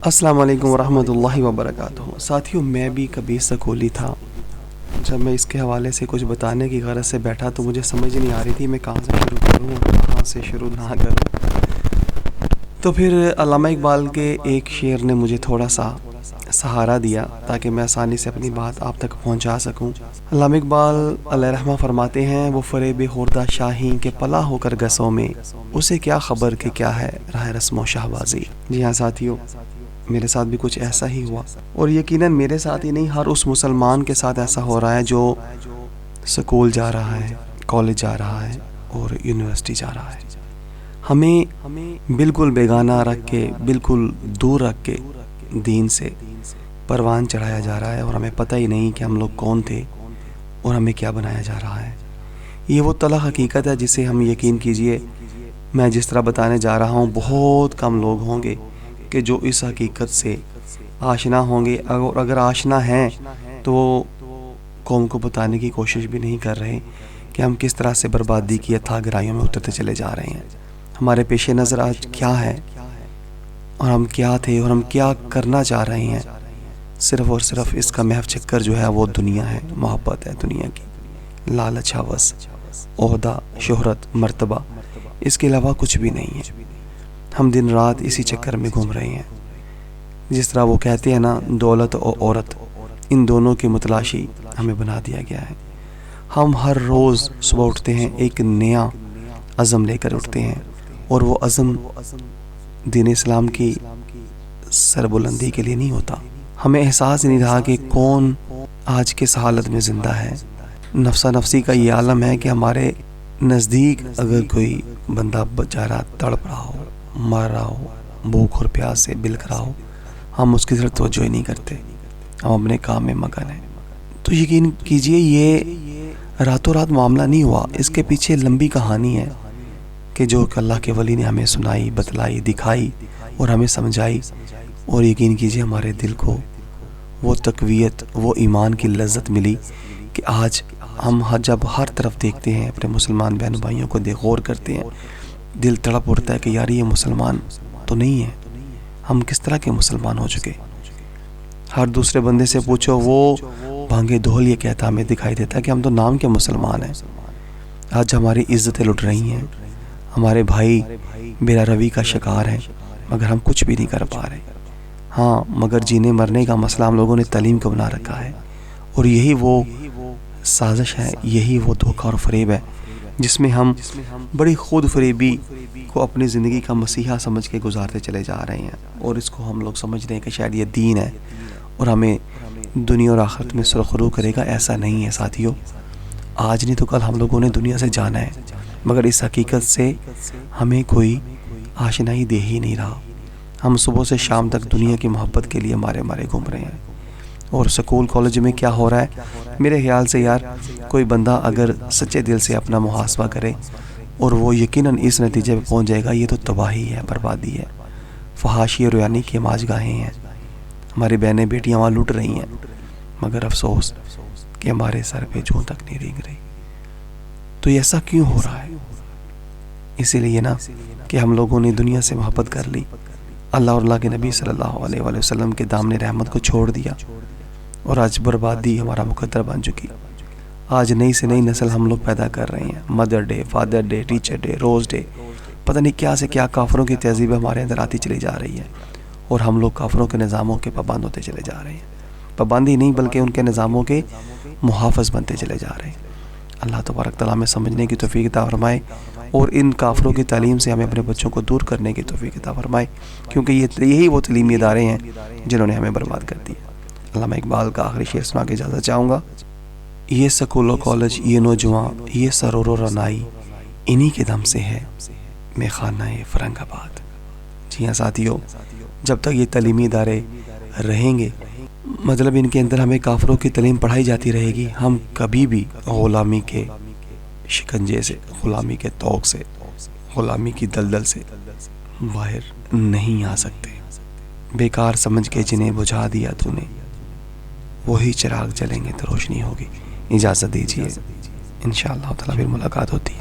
السلام علیکم ورحمۃ اللہ وبرکاتہ۔ ساتھیوں، میں بھی کبھی سکولی تھا۔ جب میں اس کے حوالے سے کچھ بتانے کی غرض سے بیٹھا تو مجھے سمجھ نہیں آ رہی تھی میں کہاں سے شروع کروں اور کہاں سے شروع نہ کروں۔ تو پھر علامہ اقبال کے ایک شعر نے مجھے تھوڑا سا سہارا دیا تاکہ میں آسانی سے اپنی بات آپ تک پہنچا سکوں۔ علامہ اقبال علیہ رحمہ فرماتے ہیں، وہ فریب خوردہ شاہین کے پلا ہو کر گسوں میں، اسے کیا خبر کہ کیا ہے راہ رسم و شہبازی۔ جی ہاں ساتھیوں، میرے ساتھ بھی کچھ ایسا ہی ہوا، اور یقیناً میرے ساتھ ہی نہیں، ہر اس مسلمان کے ساتھ ایسا ہو رہا ہے جو سکول جا رہا ہے، کالج جا رہا ہے اور یونیورسٹی جا رہا ہے۔ ہمیں بالکل بیگانہ رکھ کے، بالکل دور رکھ کے دین سے پروان چڑھایا جا رہا ہے، اور ہمیں پتہ ہی نہیں کہ ہم لوگ کون تھے اور ہمیں کیا بنایا جا رہا ہے۔ یہ وہ تلخ حقیقت ہے جسے ہم یقین کیجئے، میں جس طرح بتانے جا رہا ہوں بہت کم لوگ ہوں گے کہ جو اس حقیقت سے آشنا ہوں گے، اور اگر آشنا ہیں تو وہ قوم کو بتانے کی کوشش بھی نہیں کر رہے کہ ہم کس طرح سے بربادی کی اتھاہ گہرائیوں میں اترتے چلے جا رہے ہیں۔ ہمارے پیش نظر آج کیا ہے اور ہم کیا تھے اور ہم کیا کرنا چاہ رہے ہیں، صرف اور صرف اس کا محو چکر جو ہے وہ دنیا ہے، محبت ہے دنیا کی، لالچ، ہوس، عہدہ، شہرت، مرتبہ، اس کے علاوہ کچھ بھی نہیں ہے۔ ہم دن رات اسی چکر میں گھوم رہے ہیں۔ جس طرح وہ کہتے ہیں نا، دولت اور عورت، ان دونوں کی متلاشی ہمیں بنا دیا گیا ہے۔ ہم ہر روز صبح اٹھتے ہیں، ایک نیا عزم لے کر اٹھتے ہیں، اور وہ عزم دین اسلام کی سربلندی کے لیے نہیں ہوتا۔ ہمیں احساس نہیں رہا کہ کون آج کس حالت میں زندہ ہے۔ نفسہ نفسی کا یہ عالم ہے کہ ہمارے نزدیک اگر کوئی بندہ بیچارہ تڑپ رہا ہو، مر رہا ہو، بھوک اور پیاس سے بلک رہا ہو، ہم اس کی طرف توجہ ہی نہیں کرتے، ہم اپنے کام میں مگن ہیں۔ تو یقین کیجئے یہ راتوں رات معاملہ نہیں ہوا، اس کے پیچھے لمبی کہانی ہے کہ جو کہ اللہ کے ولی نے ہمیں سنائی، بتلائی، دکھائی اور ہمیں سمجھائی، اور یقین کیجئے ہمارے دل کو وہ تقویت، وہ ایمان کی لذت ملی کہ آج ہم جب ہر طرف دیکھتے ہیں، اپنے مسلمان بہن بھائیوں کو غور کرتے ہیں، دل تڑپ اٹھتا ہے کہ یار یہ مسلمان تو نہیں ہے، ہم کس طرح کے مسلمان ہو چکے۔ ہر دوسرے بندے سے پوچھو، وہ بھانگے ڈھول یہ کہتا ہمیں دکھائی دیتا ہے کہ ہم تو نام کے مسلمان ہیں۔ آج ہماری عزتیں لٹ رہی ہیں، ہمارے بھائی بیرا روی کا شکار ہیں، مگر ہم کچھ بھی نہیں کر پا رہے۔ ہاں، مگر جینے مرنے کا مسئلہ ہم لوگوں نے تعلیم کو بنا رکھا ہے، اور یہی وہ سازش ہے، یہی وہ دھوکہ اور فریب ہے جس میں ہم بڑی خود فریبی کو اپنی زندگی کا مسیحا سمجھ کے گزارتے چلے جا رہے ہیں، اور اس کو ہم لوگ سمجھ رہے ہیں کہ شاید یہ دین ہے اور ہمیں دنیا اور آخرت میں سرخرو کرے گا۔ ایسا نہیں ہے ساتھیوں، آج نہیں تو کل ہم لوگوں نے دنیا سے جانا ہے، مگر اس حقیقت سے ہمیں کوئی آشنائی دے ہی نہیں رہا۔ ہم صبح سے شام تک دنیا کی محبت کے لیے مارے گھوم رہے ہیں، اور سکول کالج میں کیا ہو رہا ہے، میرے خیال سے یار کوئی بندہ اگر سچے دل سے اپنا محاسبہ کرے اور وہ یقیناً اس نتیجے پہ پہنچ جائے گا، یہ تو تباہی ہے، بربادی ہے، فحاشی اور یعنی کہ ماج گاہیں ہیں۔ ہماری بہنیں بیٹیاں وہاں لٹ رہی ہیں، مگر افسوس کہ ہمارے سر پہ جوں تک نہیں رنگ رہی۔ تو یہ ایسا کیوں ہو رہا ہے؟ اسی لیے نا کہ ہم لوگوں نے دنیا سے محبت کر لی، اللہ اور اللہ کے نبی صلی اللہ علیہ وآلہ وسلم کے دامن رحمت کو چھوڑ دیا، اور آج بربادی ہمارا مقدر بن چکی۔ آج نئی سے نئی نسل ہم لوگ پیدا کر رہے ہیں، mother day, father day, teacher day, rose day, پتہ نہیں کیا سے کیا کافروں کی تہذیب ہمارے اندر آتی چلی جا رہی ہے، اور ہم لوگ کافروں کے نظاموں کے پابند ہوتے چلے جا رہے ہیں۔ پابندی نہیں بلکہ ان کے نظاموں کے محافظ بنتے چلے جا رہے ہیں۔ اللہ تبارک تعالیٰ ہمیں سمجھنے کی توفیق عطا فرمائے، اور ان کافروں کی تعلیم سے ہمیں اپنے بچوں کو دور کرنے کی توفیق عطا فرمائے، کیونکہ یہی وہ تعلیمی ادارے ہیں جنہوں نے ہمیں برباد کر دیا۔ علامہ اقبال کا آخری شعر سنا کے اجازت چاہوں گا۔ یہ سکول و کالج، یہ نوجوان، یہ سرور و رنائی، انہی کے دم سے ہے میں خانہ فرنگ آباد۔ جی ہاں ساتھیوں، جب تک یہ تعلیمی ادارے رہیں گے، مطلب ان کے اندر ہمیں کافروں کی تعلیم پڑھائی جاتی رہے گی، ہم کبھی بھی غلامی کے شکنجے سے، غلامی کے طوق سے، غلامی کی دلدل سے باہر نہیں آ سکتے۔ بیکار سمجھ کے جنہیں بجھا دیا تو نے، وہی چراغ جلیں گے تو روشنی ہوگی۔ اجازت دیجیے، انشاءاللہ تعالیٰ پھر ملاقات ہوتی ہے۔